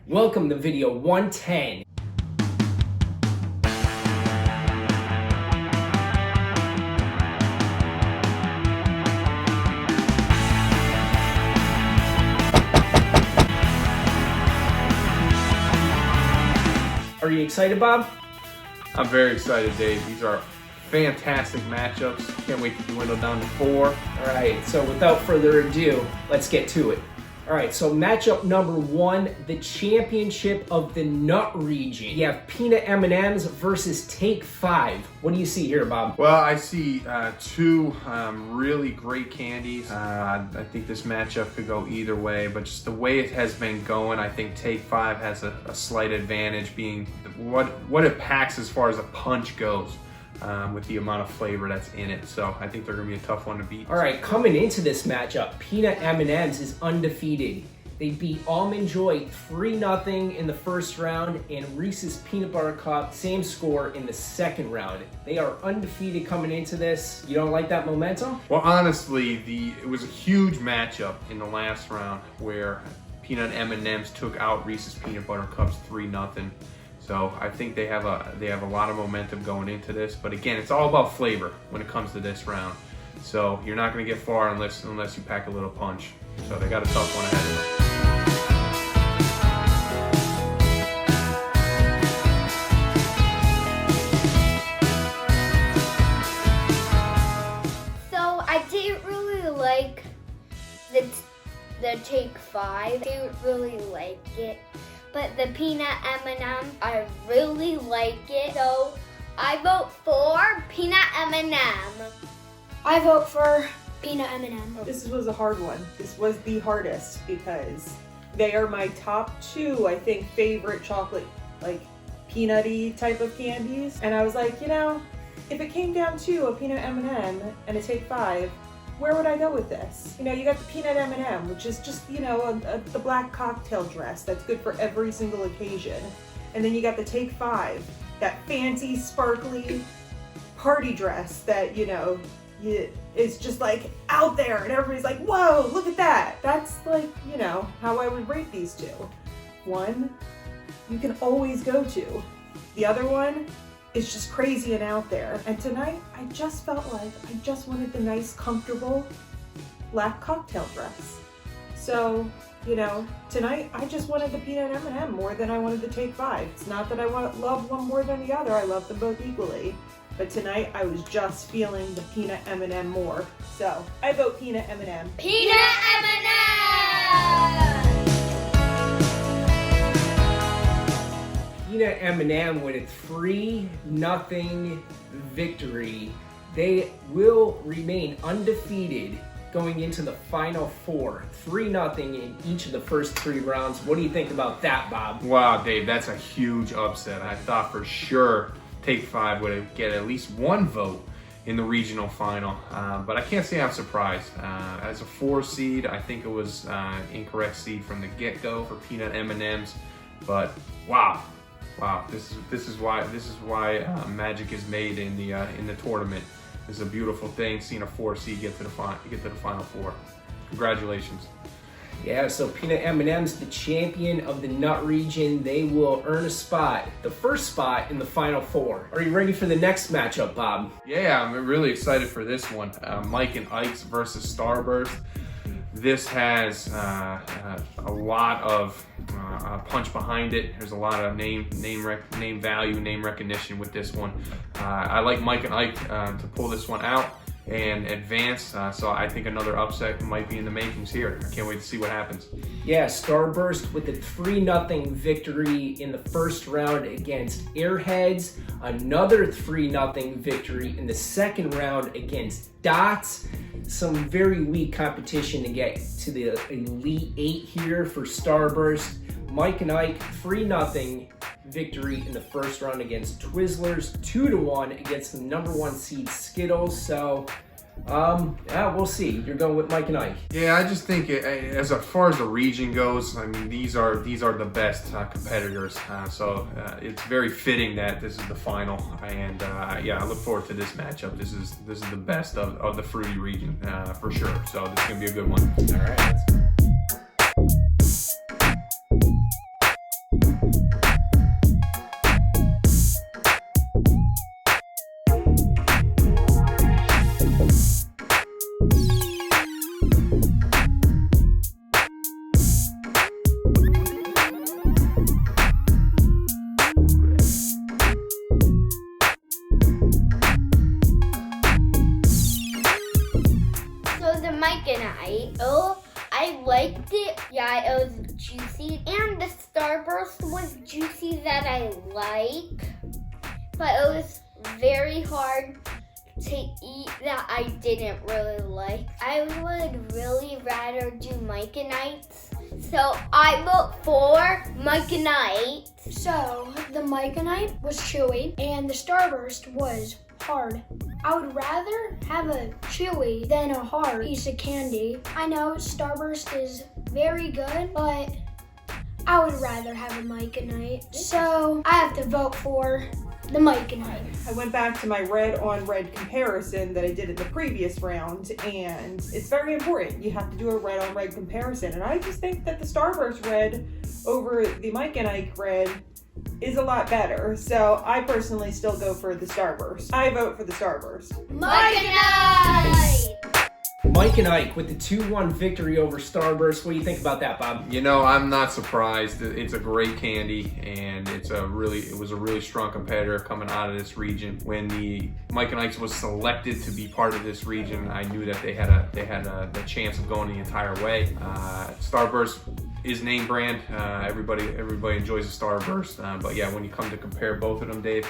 Welcome to video 110. Are you excited, Bob? I'm very excited, Dave. These are fantastic matchups. Can't wait to dwindle down to 4. All right, so without further ado, let's get to it. All right, so matchup number 1, the championship of the nut region. You have peanut M&Ms versus Take 5. What do you see here, Bob? Well, I see two really great candies. I think this matchup could go either way, but just the way it has been going, I think Take 5 has a slight advantage, being what it packs as far as a punch goes. With the amount of flavor that's in it. So I think they're going to be a tough one to beat. All right, coming into this matchup, Peanut M&Ms is undefeated. They beat Almond Joy 3-0 in the first round, and Reese's Peanut Butter Cup, same score in the second round. They are undefeated coming into this. You don't like that momentum? Well, honestly, it was a huge matchup in the last round where Peanut M&Ms took out Reese's Peanut Butter Cups 3-0. So I think they have a lot of momentum going into this, but again, it's all about flavor when it comes to this round. So you're not going to get far unless you pack a little punch. So they got a tough one ahead of them. So I didn't really like the Take 5. I didn't really like it. But the peanut M&M, I really like it. So I vote for peanut M&M. I vote for peanut M&M. This was a hard one. This was the hardest because they are my top 2, I think, favorite chocolate, like peanutty type of candies. And I was like, if it came down to a peanut M&M and a Take 5, where would I go with this? You got the peanut M&M, which is just, the black cocktail dress that's good for every single occasion. And then you got the Take 5, that fancy, sparkly party dress that, is just like out there and everybody's like, whoa, look at that. That's like, how I would rate these two. One, you can always go to. The other one, it's just crazy and out there. And tonight, I just felt like I just wanted the nice, comfortable black cocktail dress. So, tonight I just wanted the peanut M&M more than I wanted the Take 5. It's not that I love one more than the other. I love them both equally. But tonight I was just feeling the peanut M&M more. So I vote peanut M&M. Peanut M&M! Peanut M&M with a 3-0 victory. They will remain undefeated going into the final 4. 3-0 in each of the first 3 rounds. What do you think about that, Bob? Wow, Dave, that's a huge upset. I thought for sure Take 5 would get at least 1 vote in the regional final, but I can't say I'm surprised. As a 4 seed, I think it was incorrect seed from the get-go for peanut M&Ms, but wow. This is why magic is made in the tournament. It's a beautiful thing seeing a 4 seed get to the final 4. Congratulations. Yeah, so Peanut M&M's the champion of the nut region. They will earn a spot, the first spot in the final 4. Are you ready for the next matchup, Bob? Yeah, I'm really excited for this one. Mike and Ike's versus Starburst. This has a lot of punch behind it. There's a lot of name value, name recognition with this one. I like Mike and Ike to pull this one out and advance, so I think another upset might be in the makings here. I can't wait to see what happens. Yeah, Starburst with a 3-0 victory in the first round against Airheads. Another 3-0 victory in the second round against Dots. Some very weak competition to get to the Elite 8 here for Starburst. Mike and Ike, 3-0 victory in the first round against Twizzlers, 2-1 against the number 1 seed Skittles. So, we'll see. You're going with Mike and Ike. Yeah, I just think as far as the region goes, I mean, these are the best competitors. So it's very fitting that this is the final. And yeah, I look forward to this matchup. This is the best of the fruity region for sure. So this is gonna be a good one. All right. Oh, I liked it. Yeah, it was juicy. And the Starburst was juicy that I like. But it was very hard to eat that I didn't really like. I would really rather do Mike and Ike's. So I vote for Mike and Ike. So the Myconite was chewy and the Starburst was hard. I would rather have a chewy than a hard piece of candy. I know Starburst is very good, but I would rather have a Myconite. So I have to vote for the Myconite. I went back to my red on red comparison that I did in the previous round, and it's very important. You have to do a red on red comparison, and I just think that the Starburst red over the Mike and Ike red is a lot better. So I personally still go for the Starburst. I vote for the Starburst. Mike and Ike! Mike and Ike with the 2-1 victory over Starburst. What do you think about that, Bob? You know, I'm not surprised. It's a great candy, and it was a really strong competitor coming out of this region. When the Mike and Ike's was selected to be part of this region, I knew that they had the chance of going the entire way. Starburst is name brand. Everybody enjoys a Starburst, but yeah, when you come to compare both of them, Dave,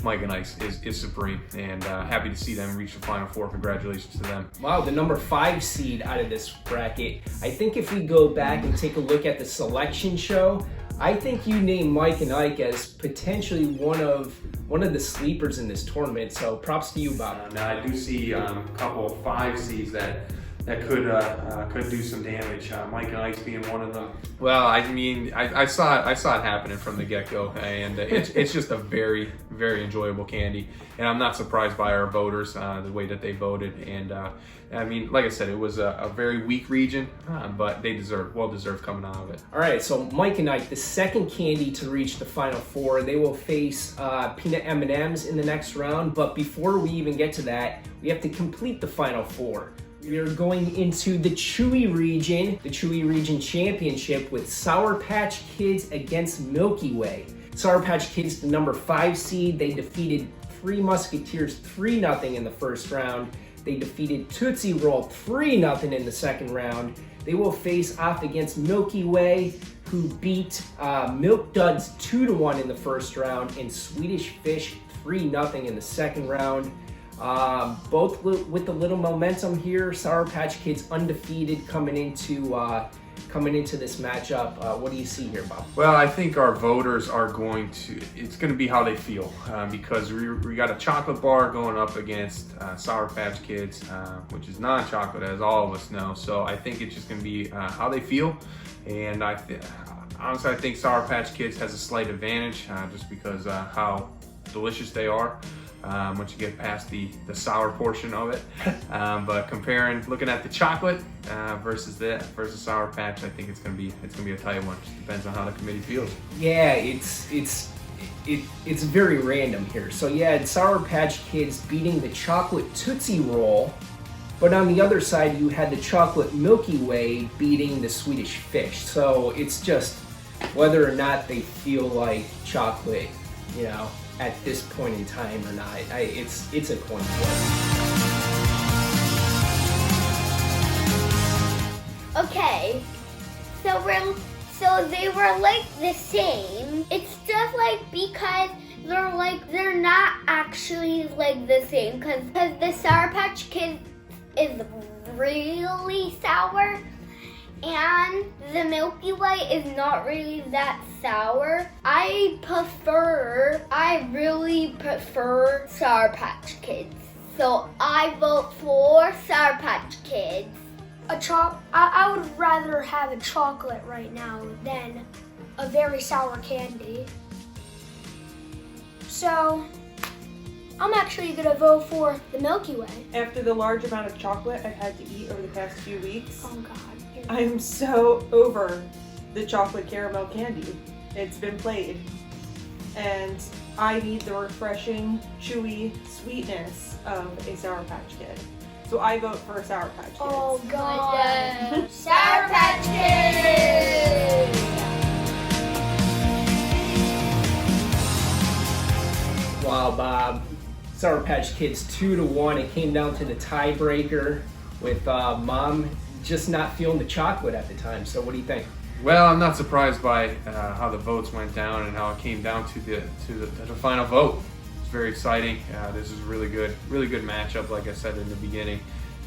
Mike and Ike's is supreme, and happy to see them reach the Final Four. Congratulations to them. Wow, the number 5 seed out of this bracket. I think if we go back and take a look at the selection show, I think you name Mike and Ike as potentially one of the sleepers in this tournament. So props to you, Bob. Now I do see a couple of 5 seeds that could do some damage. Mike and Ike's being one of them. Well, I mean, I saw it happening from the get-go, and it's just a very, very enjoyable candy. And I'm not surprised by our voters, the way that they voted. And I mean, like I said, it was a very weak region, but they well deserved coming out of it. All right, so Mike and Ike, the second candy to reach the Final Four. They will face peanut M&Ms in the next round. But before we even get to that, we have to complete the Final Four. We are going into the Chewy region championship with Sour Patch Kids against Milky Way. Sour Patch Kids, the number 5 seed, they defeated Three Musketeers 3-0 in the first round. They defeated Tootsie Roll 3-0 in the second round. They will face off against Milky Way, who beat Milk Duds 2-1 in the first round, and Swedish Fish 3-0 in the second round. Both with a little momentum here. Sour Patch Kids undefeated coming into this matchup. What do you see here, Bob? Well, I think our voters are it's going to be how they feel, because we got a chocolate bar going up against Sour Patch Kids, which is non-chocolate, as all of us know. So I think it's just going to be how they feel. And honestly, I think Sour Patch Kids has a slight advantage, just because how delicious they are. Once you get past the sour portion of it, but looking at the chocolate versus Sour Patch, I think it's gonna be a tight one. Just depends on how the committee feels. Yeah, it's very random here. So yeah, Sour Patch Kids beating the chocolate Tootsie Roll, but on the other side you had the chocolate Milky Way beating the Swedish Fish. So it's just whether or not they feel like chocolate, you know, at this point in time or not. It's a coin flip. Okay, so they were like the same. It's just like because they're not actually like the same, because the Sour Patch Kids is really sour, and the Milky Way is not really that sour. I really prefer Sour Patch Kids. So I vote for Sour Patch Kids. I would rather have a chocolate right now than a very sour candy. So I'm actually gonna vote for the Milky Way. After the large amount of chocolate I've had to eat over the past few weeks, Oh God. I'm so over the chocolate caramel candy. It's been played. And I need the refreshing, chewy sweetness of a Sour Patch Kid. So I vote for Sour Patch Kids. Oh God. Sour Patch Kids! Wow, Bob. Sour Patch Kids 2-1. It came down to the tiebreaker with Mom just not feeling the chocolate at the time. So what do you think? Well, I'm not surprised by how the votes went down and how it came down to the final vote. It's very exciting. This is a really good matchup, like I said in the beginning,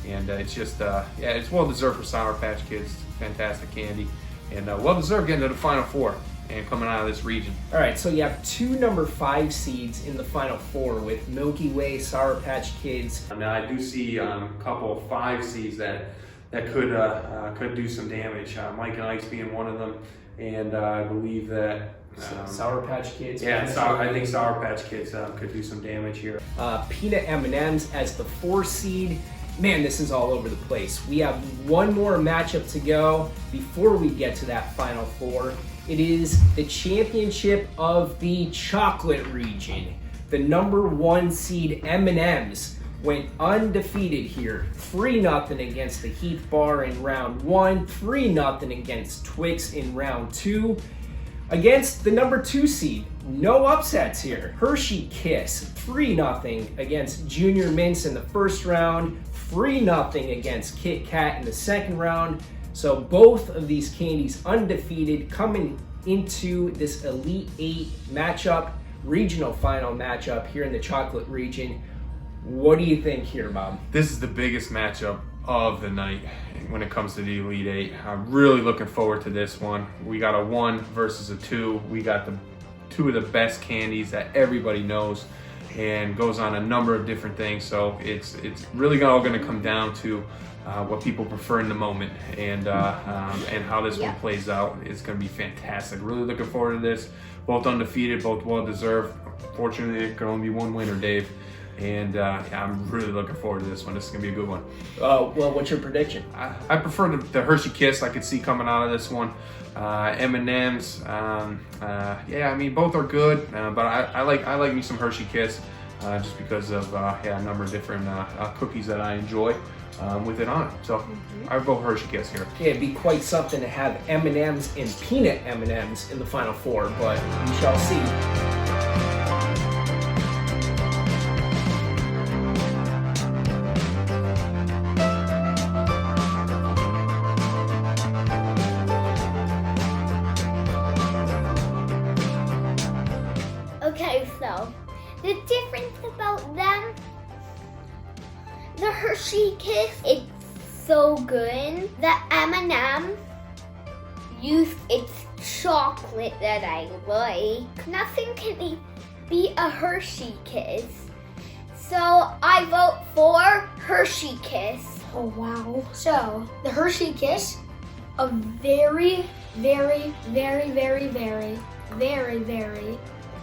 and it's just it's well deserved for Sour Patch Kids. Fantastic candy, and well deserved getting to the Final Four and coming out of this region. All right, so you have 2 number 5 seeds in the Final Four with Milky Way, Sour Patch Kids. Now I do see a couple of 5 seeds that could do some damage. Mike and Ike's being one of them, and I believe that Sour Patch Kids. Yeah, I think Sour Patch Kids could do some damage here. Peanut M&Ms as the 4 seed. Man, this is all over the place. We have one more matchup to go before we get to that Final Four. It is the championship of the chocolate region. The number 1 seed M&Ms went undefeated here. 3-0 against the Heath Bar in round 1, 3-0 against Twix in round 2. Against the number 2 seed, no upsets here. Hershey Kiss, 3-0 against Junior Mints in the first round, 3-0 against Kit Kat in the second round. So both of these candies undefeated coming into this Elite 8 matchup, regional final matchup here in the chocolate region. What do you think here, Bob? This is the biggest matchup of the night when it comes to the Elite 8. I'm really looking forward to this one. We got a 1 versus a 2. We got the 2 of the best candies that everybody knows and goes on a number of different things. So it's really all going to come down to what people prefer in the moment and how this one plays out. It's going to be fantastic. Really looking forward to this. Both undefeated, both well deserved. Fortunately, there can only be one winner, Dave. And I'm really looking forward to this one. This is going to be a good one. Well, what's your prediction? I prefer the Hershey Kiss. I could see coming out of this one. M&Ms. I mean, both are good, but I like me some Hershey Kiss just because of a number of different cookies that I enjoy with it on it. So I vote Hershey Kiss here. Yeah, it'd be quite something to have M&Ms and peanut M&Ms in the Final Four, but we shall see. Okay, so the difference about them, the Hershey Kiss, it's so good. The M&M, it's chocolate that I like. Nothing can beat a Hershey Kiss. So I vote for Hershey Kiss. Oh wow. So the Hershey Kiss, a very, very, very, very, very, very, very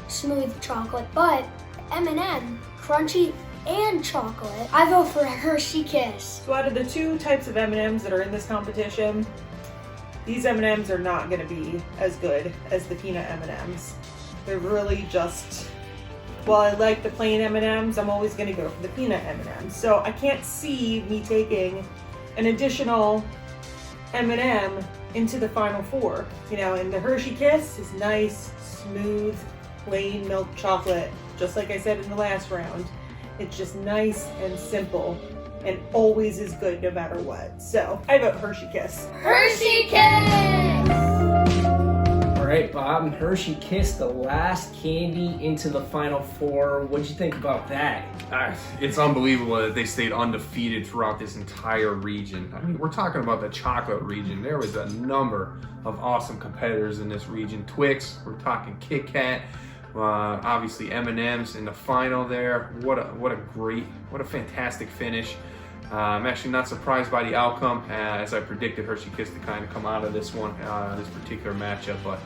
smooth chocolate, but M&M, crunchy and chocolate. I vote for Hershey Kiss. So out of the 2 types of M&Ms that are in this competition, these M&Ms are not going to be as good as the peanut M&Ms. They're really just, while I like the plain M&Ms, I'm always going to go for the peanut M&Ms. So I can't see me taking an additional M&M into the Final Four. You know, and the Hershey Kiss is nice, smooth, plain milk chocolate, just like I said in the last round. It's just nice and simple and always is good no matter what. So I vote Hershey Kiss. Hershey Kiss! All right, Bob, Hershey Kiss, the last candy into the Final Four. What'd you think about that? It's unbelievable that they stayed undefeated throughout this entire region. I mean, we're talking about the chocolate region. There was a number of awesome competitors in this region. Twix, we're talking Kit Kat, obviously M&Ms in the final there. What a fantastic finish. I'm actually not surprised by the outcome, as I predicted Hershey Kiss to kind of come out of this one, this particular matchup. But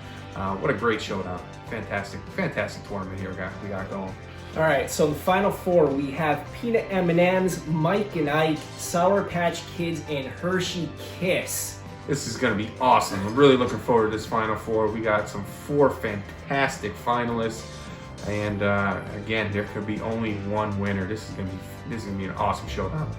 what a great showdown! Fantastic tournament here we got going. All right, so the Final Four, we have Peanut M&Ms, Mike and Ike, Sour Patch Kids, and Hershey Kiss. This is going to be awesome. I'm really looking forward to this Final Four. We got some 4 fantastic finalists, and again, there could be only one winner. This is going to be an awesome showdown.